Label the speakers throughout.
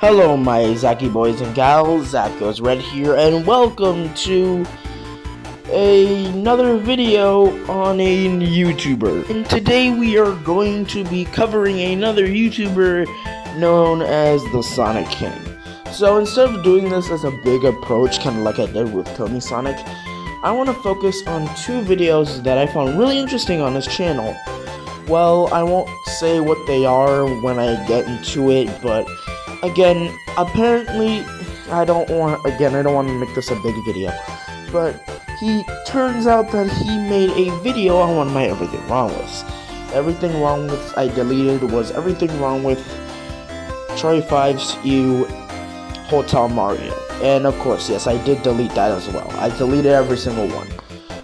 Speaker 1: Hello my Zaki boys and gals, Zach Goes Red here, and welcome to another video on a YouTuber. And today we are going to be covering another YouTuber known as the Sonic King. So instead of doing this as a big approach, kind of like I did with Tony Sonic, I want to focus on two videos that I found really interesting on his channel. Well, I won't say what they are when I get into it, but again, apparently, I don't want to make this a big video, but he turns out that he made a video on one of my Everything Wrong With. Everything Wrong With I deleted was Everything Wrong With Cherry 5's You Hotel Mario. And of course, yes, I did delete that as well. I deleted every single one.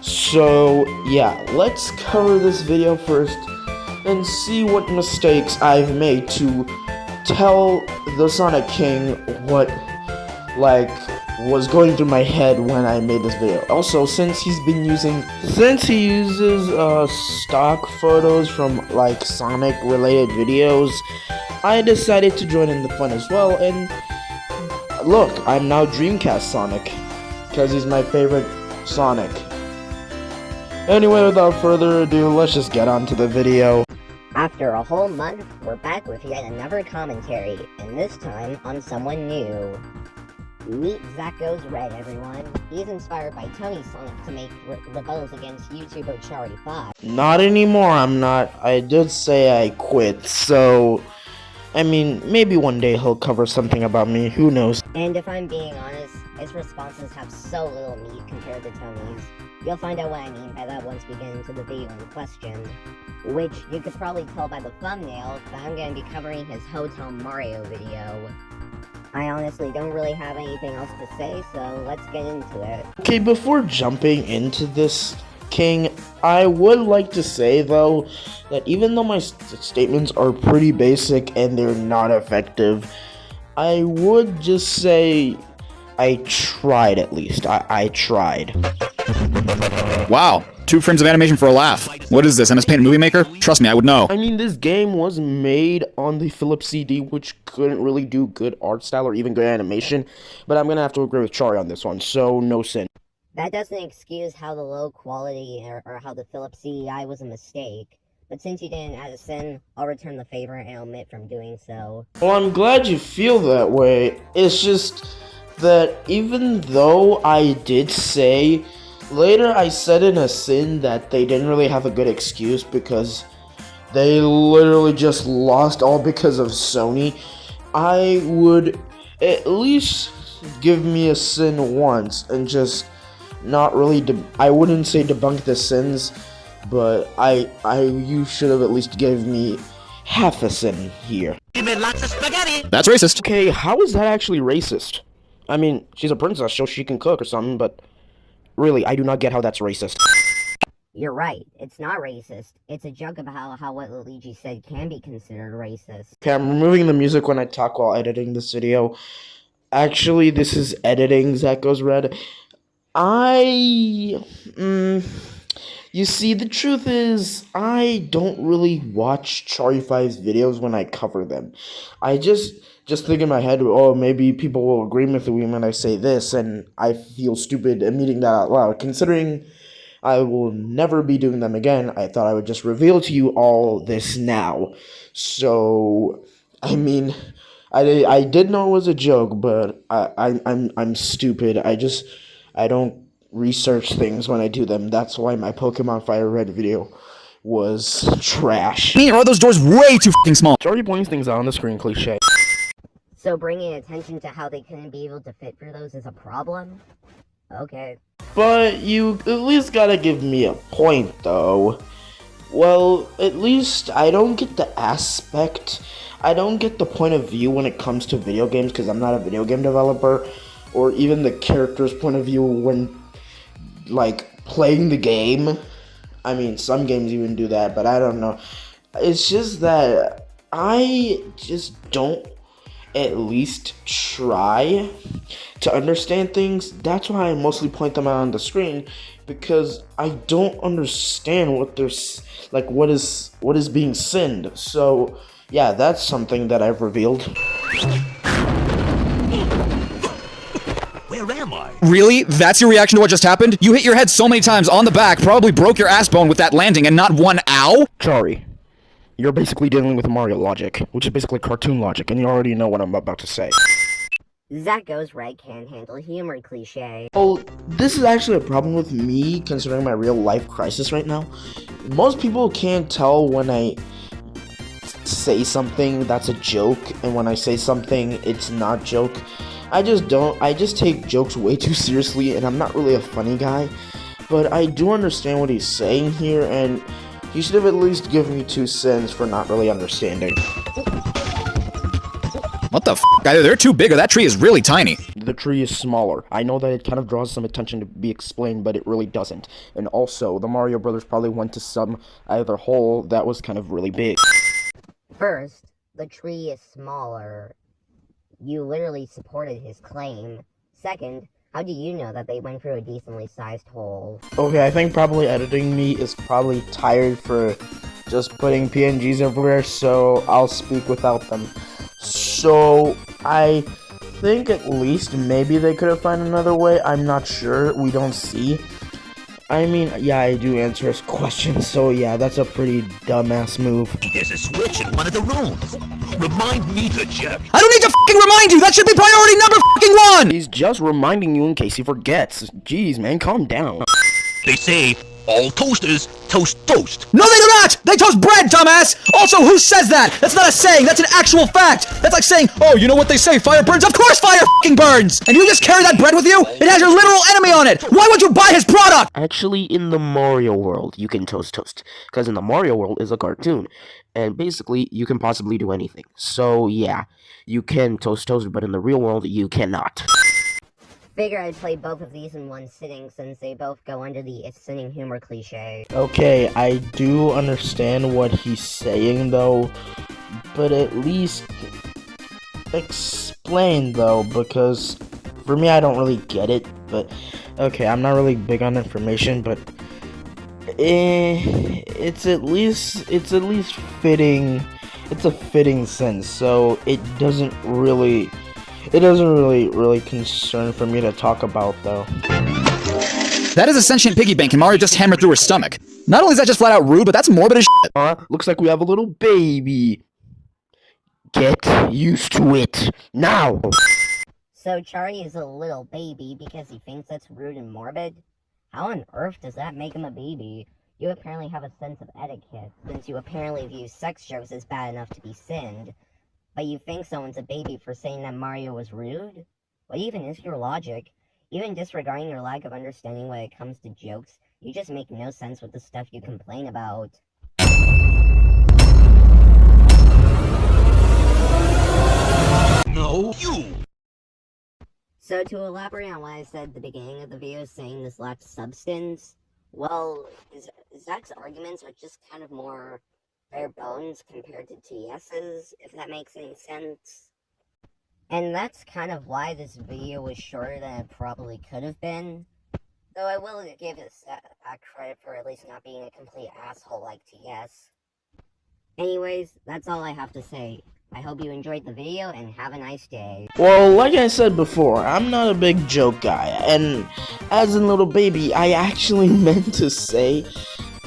Speaker 1: So, yeah, let's cover this video first and see what mistakes I've made to tell the Sonic King what, was going through my head when I made this video. Also, since he uses stock photos from, Sonic related videos, I decided to join in the fun as well, and look, I'm now Dreamcast Sonic, because he's my favorite Sonic. Anyway, without further ado, let's just get on to the video.
Speaker 2: After a whole month, we're back with yet another commentary, and this time on someone new. Meet Zach Goes Red, everyone. He's inspired by Tony Sonic to make rebels against YouTuber Cherry 5.
Speaker 1: Not anymore, I'm not. I did say I quit, so I mean, maybe one day he'll cover something about me, who knows.
Speaker 2: And if I'm being honest, his responses have so little meat compared to Tony's. You'll find out what I mean by that once we get into the video in question. Which, you could probably tell by the thumbnail, that I'm going to be covering his Hotel Mario video. I honestly don't really have anything else to say, so let's get into it.
Speaker 1: Okay, before jumping into this, King, I would like to say, though, that even though my statements are pretty basic and they're not effective, I would just say I tried at least. I tried.
Speaker 3: Wow, 2 frames of animation for a laugh. What is this, MS Paint Movie Maker? Trust me, I would know.
Speaker 1: I mean, this game was made on the Philips CD, which couldn't really do good art style or even good animation, but I'm gonna have to agree with Chari on this one, so no sin.
Speaker 2: That doesn't excuse how the low quality or how the Philips CDI was a mistake, but since you didn't add a sin, I'll return the favor and omit from doing so.
Speaker 1: Well, I'm glad you feel that way. It's just that even though I did say, later I said in a sin that they didn't really have a good excuse because they literally just lost all because of Sony, I would at least give me a sin once and just not really, I wouldn't say debunk the sins, but you should have at least given me half a sin here.
Speaker 4: Give me lots of spaghetti.
Speaker 3: That's racist.
Speaker 1: Okay, how is that actually racist? I mean, she's a princess, so she can cook or something, but really, I do not get how that's racist.
Speaker 2: You're right, it's not racist. It's a joke about how what Luigi said can be considered racist.
Speaker 1: Okay, I'm removing the music when I talk while editing this video. Actually, this is editing Zach Goes Red. You see, the truth is, I don't really watch Cherry 5's videos when I cover them. I just think in my head, oh, maybe people will agree with me when I say this, and I feel stupid admitting that out loud. Considering I will never be doing them again, I thought I would just reveal to you all this now. So, I mean, I did know it was a joke, but I'm stupid. I don't research things when I do them. That's why my Pokemon Fire Red video was trash.
Speaker 3: Are those doors way too f***ing small?
Speaker 1: Already pointing things out on the screen, cliche.
Speaker 2: So bringing attention to how they couldn't be able to fit through those is a problem? Okay.
Speaker 1: But you at least gotta give me a point, though. Well, at least I don't get the point of view when it comes to video games, because I'm not a video game developer, or even the character's point of view when, playing the game. I mean, some games even do that, but I don't know. It's just that I just don't at least try to understand things. That's why I mostly point them out on the screen, because I don't understand what there's what is being sinned. So yeah, that's something that I've revealed.
Speaker 4: Where am I?
Speaker 3: Really? That's your reaction to what just happened? You hit your head so many times on the back, probably broke your ass bone with that landing, and not one ow?
Speaker 1: Chari, you're basically dealing with Mario logic, which is basically cartoon logic, and you already know what I'm about to say.
Speaker 2: That goes right can't handle humor cliche.
Speaker 1: Well, this is actually a problem with me, considering my real life crisis right now. Most people can't tell when I say something that's a joke, and when I say something it's not joke. I just take jokes way too seriously, and I'm not really a funny guy. But I do understand what he's saying here, and he should have at least given me 2 cents for not really understanding.
Speaker 3: What the f***? Either they're too big or that tree is really tiny.
Speaker 1: The tree is smaller. I know that it kind of draws some attention to be explained, but it really doesn't. And also, the Mario Brothers probably went to some either hole that was kind of really big.
Speaker 2: First, the tree is smaller. You literally supported his claim. Second, how do you know that they went through a decently sized hole?
Speaker 1: Okay, I think probably editing me is probably tired for just putting PNGs everywhere, so I'll speak without them. So, I think at least maybe they could have found another way. I'm not sure. We don't see. I mean, yeah, I do answer his question, so yeah, that's a pretty dumbass move.
Speaker 4: There's a switch in one of the rooms. Remind me to check.
Speaker 3: I don't need to f***ing remind you! That should be priority number f***ing 1!
Speaker 1: He's just reminding you in case he forgets. Jeez, man, calm down.
Speaker 4: They say all toasters toast toast.
Speaker 3: No, they do not! They toast bread, dumbass! Also, who says that? That's not a saying, that's an actual fact! That's like saying, oh, you know what they say, fire burns? Of course fire f***ing burns! And you just carry that bread with you? It has your literal enemy on it! Why would you buy his product?
Speaker 1: Actually, in the Mario world, you can toast, because in the Mario world is a cartoon, and basically, you can possibly do anything. So, yeah, you can toast, but in the real world, you cannot.
Speaker 2: Figure I'd play both of these in one sitting since they both go under the it's sitting humor cliche.
Speaker 1: Okay, I do understand what he's saying, though, but at least explain, though, because for me, I don't really get it, but okay, I'm not really big on information, but it's at least fitting. It's a fitting sense, so it doesn't really concern for me to talk about, though.
Speaker 3: That is a sentient piggy bank and Mario just hammered through her stomach. Not only is that just flat out rude, but that's morbid as shit.
Speaker 1: Looks like we have a little baby. Get used to it now.
Speaker 2: So Chari is a little baby because he thinks that's rude and morbid? How on earth does that make him a baby? You apparently have a sense of etiquette, since you apparently view sex jokes as bad enough to be sinned. But you think someone's a baby for saying that Mario was rude? What even is your logic? Even disregarding your lack of understanding when it comes to jokes, you just make no sense with the stuff you complain about.
Speaker 4: No, you.
Speaker 2: So to elaborate on what I said at the beginning of the video saying this lacks substance, well, Zach's arguments are just kind of more bare bones compared to TS's, if that makes any sense. And that's kind of why this video was shorter than it probably could have been. Though I will give it credit for at least not being a complete asshole like TS. Anyways, that's all I have to say. I hope you enjoyed the video and have a nice day.
Speaker 1: Well, like I said before, I'm not a big joke guy, and as in little baby, I actually meant to say,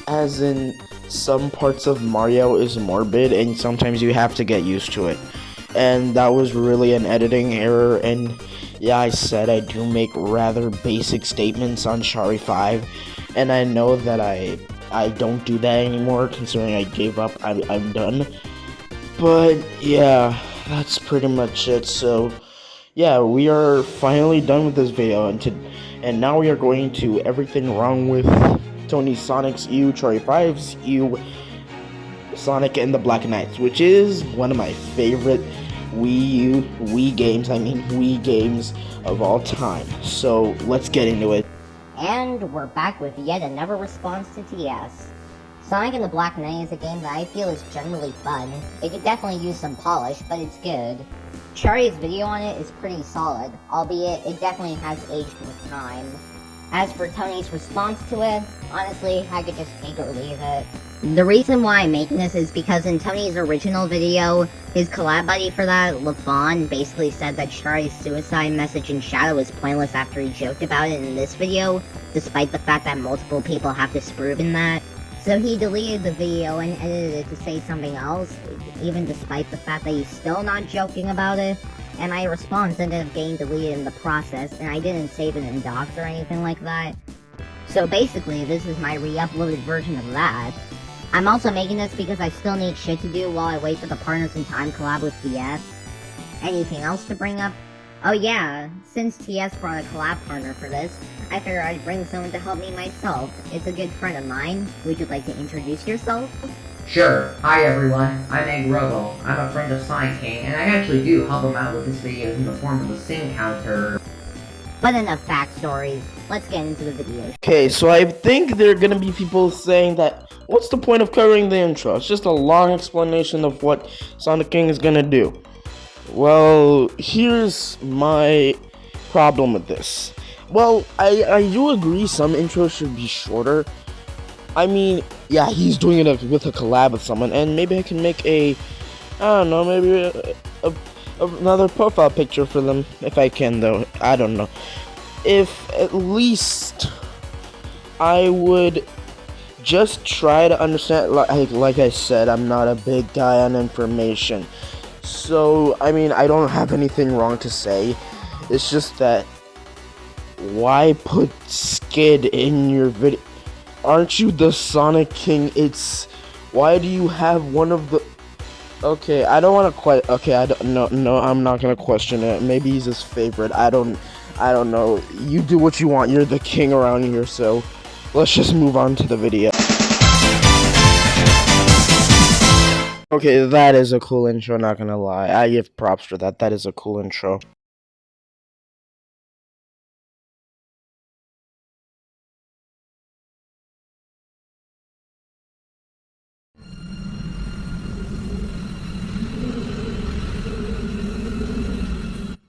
Speaker 1: as in some parts of Mario is morbid, and sometimes you have to get used to it. And that was really an editing error, and yeah, I said I do make rather basic statements on Chari 5, and I know that I don't do that anymore, considering I gave up, I'm done. But yeah, that's pretty much it. So yeah, we are finally done with this video, and now we are going to everything wrong with Tony Sonic's U, Chari 5's U, Sonic and the Black Knights, which is one of my favorite Wii games of all time. So let's get into it.
Speaker 2: And we're back with yet another response to TS. Sonic and the Black Knight is a game that I feel is generally fun. It could definitely use some polish, but it's good. Chari's video on it is pretty solid, albeit it definitely has aged with time. As for Tony's response to it, honestly, I could just take or leave it. The reason why I'm making this is because in Tony's original video, his collab buddy for that, LaFawn, basically said that Shari's suicide message in Shadow was pointless after he joked about it in this video, despite the fact that multiple people have disproven that. So he deleted the video and edited it to say something else, even despite the fact that he's still not joking about it. And my response ended up getting deleted in the process, and I didn't save it in docs or anything like that. So basically, this is my re-uploaded version of that. I'm also making this because I still need shit to do while I wait for the Partners in Time collab with TS. Anything else to bring up? Oh yeah, since TS brought a collab partner for this, I figured I'd bring someone to help me myself. It's a good friend of mine. Would you like to introduce yourself?
Speaker 5: Sure. Hi everyone, I'm Egg Robo. I'm a friend of Sonic King, and I actually do help him out with his videos in the form of a sing counter.
Speaker 2: But enough backstories, let's get into the video.
Speaker 1: Okay, so I think there are gonna be people saying that, what's the point of covering the intro? It's just a long explanation of what Sonic King is gonna do. Well, here's my problem with this. Well, I do agree some intros should be shorter. I mean, yeah, he's doing it with a collab with someone, and maybe I can make I don't know, maybe another profile picture for them, if I can, though. I don't know. If at least I would just try to understand, like I said, I'm not a big guy on information. So, I mean, I don't have anything wrong to say. It's just that, why put Skid in your video? Aren't you the Sonic King? Why do you have one of the... Okay, I don't want to okay, no, I'm not gonna question it. Maybe he's his favorite. I don't know. You do what you want. You're the king around here, so let's just move on to the video. Okay, that is a cool intro, not gonna lie. I give props for that. That is a cool intro.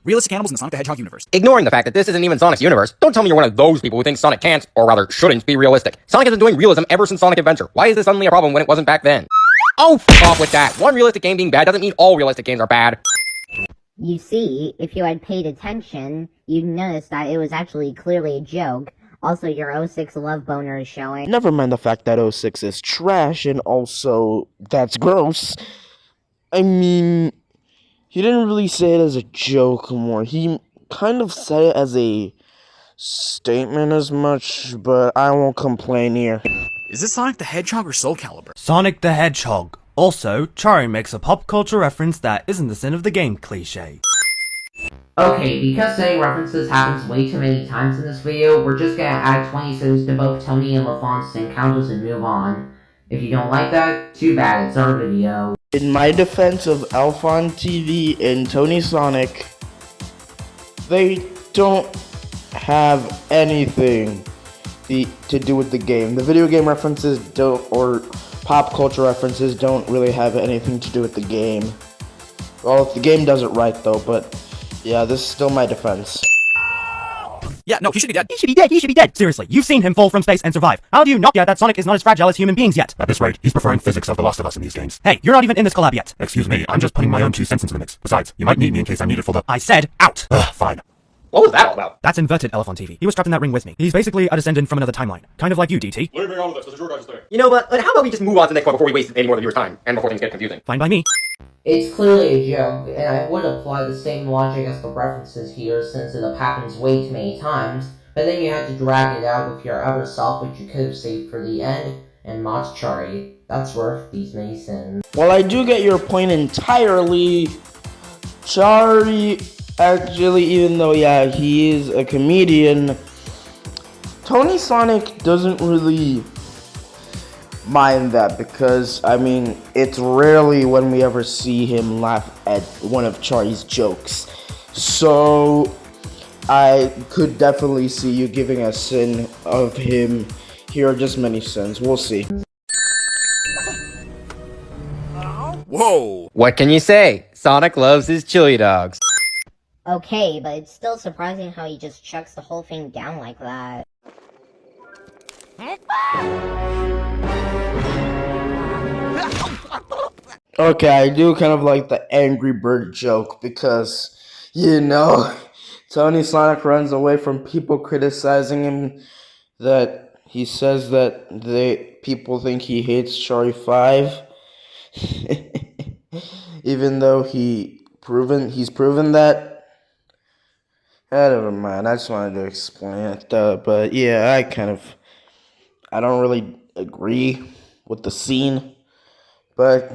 Speaker 3: Realistic animals in the Sonic the Hedgehog universe.
Speaker 6: Ignoring the fact that this isn't even Sonic's universe, don't tell me you're one of those people who think Sonic can't, or rather shouldn't, be realistic. Sonic has been doing realism ever since Sonic Adventure. Why is this suddenly a problem when it wasn't back then? Oh, f off with that. One realistic game being bad doesn't mean all realistic games are bad.
Speaker 2: You see, if you had paid attention, you'd notice that it was actually clearly a joke. Also, your 06 love boner is showing.
Speaker 1: Never mind the fact that 06 is trash, and also, that's gross. I mean, he didn't really say it as a joke more. He kind of said it as a statement as much, but I won't complain here.
Speaker 3: Is this Sonic the Hedgehog or Soul Calibur?
Speaker 7: Sonic the Hedgehog. Also, Chari makes a pop culture reference that isn't the sin of the game cliche.
Speaker 5: Okay, because saying references happens way too many times in this video, we're just gonna add 20 cents to both Tony and LaFawn's sing counters and move on. If you don't like that, too bad, it's our video.
Speaker 1: In my defense of Alphon TV and Tony Sonic, they don't have anything to do with the game. The video game references don't, or pop culture references don't really have anything to do with the game. Well, if the game does it right though, but yeah, this is still my defense.
Speaker 7: Yeah, no, he should be dead. He should be dead. He should be dead. Seriously, you've seen him fall from space and survive. How do you not get that Sonic is not as fragile as human beings yet?
Speaker 8: At this rate, he's preferring physics of The Last of Us in these games.
Speaker 7: Hey, you're not even in this collab yet.
Speaker 8: Excuse me, I'm just putting my own 2 cents into the mix. Besides, you might need me in case I'm needed for the...
Speaker 7: I said out.
Speaker 8: Fine.
Speaker 6: What was that all about?
Speaker 7: That's inverted Elephant TV. He was trapped in that ring with me. He's basically a descendant from another timeline. Kind of like you, DT.
Speaker 8: Leave me out of this, this is your guys' thing.
Speaker 6: You know, but how about we just move on to the next one before we waste any more of your time, and before things get confusing?
Speaker 7: Fine by me.
Speaker 5: It's clearly a joke, and I would apply the same logic as the references here since it happens way too many times, but then you had to drag it out with your other self which you could have saved for the end, and mod Chari. That's worth these many sins.
Speaker 1: Well, I do get your point entirely. Chari, actually, even though, yeah, he is a comedian, Tony Sonic doesn't really mind that because, I mean, it's rarely when we ever see him laugh at one of Chari's jokes. So, I could definitely see you giving a sin of him. Here are just many sins. We'll see.
Speaker 3: Whoa!
Speaker 6: What can you say? Sonic loves his chili dogs.
Speaker 2: Okay, but it's still surprising how he just chucks the whole thing down like that.
Speaker 1: Okay, I do kind of like the Angry Bird joke because, Tony Sonic runs away from people criticizing him that he says that people think he hates Shari 5. Even though he's proven that. Never mind, I just wanted to explain it, but yeah, I don't really agree with the scene, but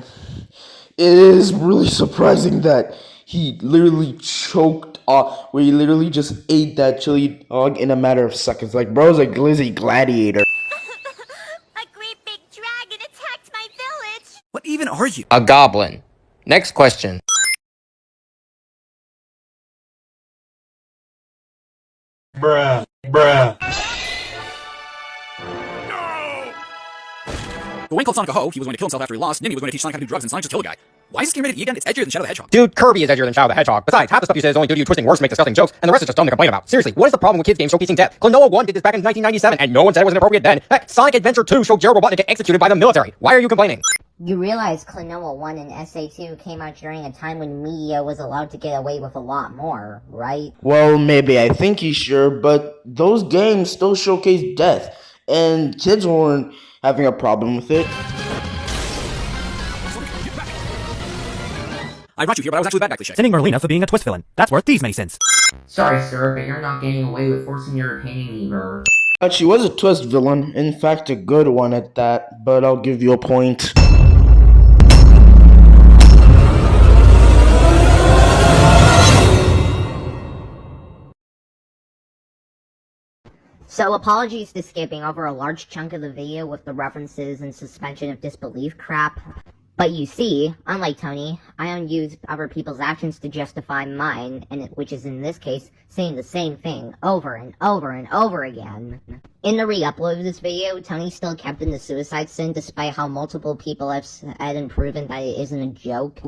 Speaker 1: it is really surprising that he literally choked off, where he literally just ate that chili dog in a matter of seconds. Like, bro's a glizzy gladiator.
Speaker 9: A great big dragon attacked my village.
Speaker 7: What even are you?
Speaker 6: A goblin. Next question.
Speaker 7: The Wayne called Sonic a hoe. He was going to kill himself after he lost. Nimmy was going to teach Sonic how to do drugs, and Sonic just killed a guy. Why is this game rated E again? It's edgier than Shadow the Hedgehog.
Speaker 6: Dude, Kirby is edgier than Shadow the Hedgehog. Besides, half the stuff you say is only due to you twisting words to make disgusting jokes, and the rest is just dumb to complain about. Seriously, what is the problem with kids games showcasing death? Klonoa 1 did this back in 1997, and no one said it was inappropriate then. Heck, Sonic Adventure 2 showed Gerald Robotnik get executed by the military. Why are you complaining?
Speaker 2: You realize Klonoa 1 and SA2 came out during a time when media was allowed to get away with a lot more, right?
Speaker 1: Well, maybe, I think he's sure, but those games still showcase death, and kids weren't having a problem with it.
Speaker 7: I brought you here, but I was actually the bad guy cliche. Sinning Merlina for being a twist villain. That's worth these many sins.
Speaker 5: Sorry, sir, but you're not getting away with forcing your opinion either.
Speaker 1: But she was a twist villain, in fact a good one at that, but I'll give you a point.
Speaker 2: So apologies to skipping over a large chunk of the video with the references and suspension of disbelief crap. But you see, unlike Tony, I don't use other people's actions to justify mine, which is in this case, saying the same thing over and over and over again. In the re-upload of this video, Tony still kept in the suicide sin despite how multiple people have said and proven that it isn't a joke.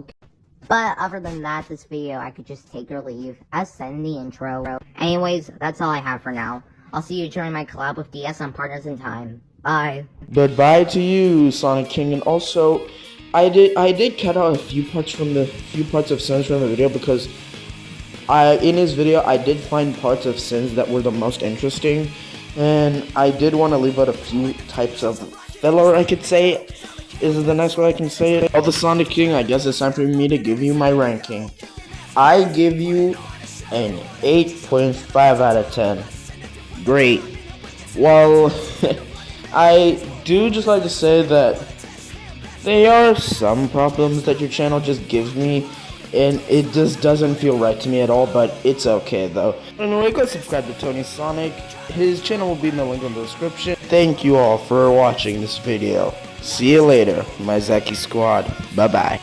Speaker 2: But other than that, this video I could just take or leave, as said in the intro. Anyways, that's all I have for now. I'll see you during my collab with DS on Partners in Time. Bye.
Speaker 1: Goodbye to you, Sonic King, and also, I did cut out a few parts of Sins from the video because in his video I did find parts of Sins that were the most interesting, and I did want to leave out a few types of filler, I could say. Is the next way I can say it? Of the Sonic King, I guess it's time for me to give you my ranking. I give you an 8.5 out of 10. Great. Well, I do just like to say that there are some problems that your channel just gives me, and it just doesn't feel right to me at all, but it's okay though. Anyway, go subscribe to Tony Sonic. His channel will be in the link in the description. Thank you all for watching this video. See you later, my Zaki squad. Bye bye.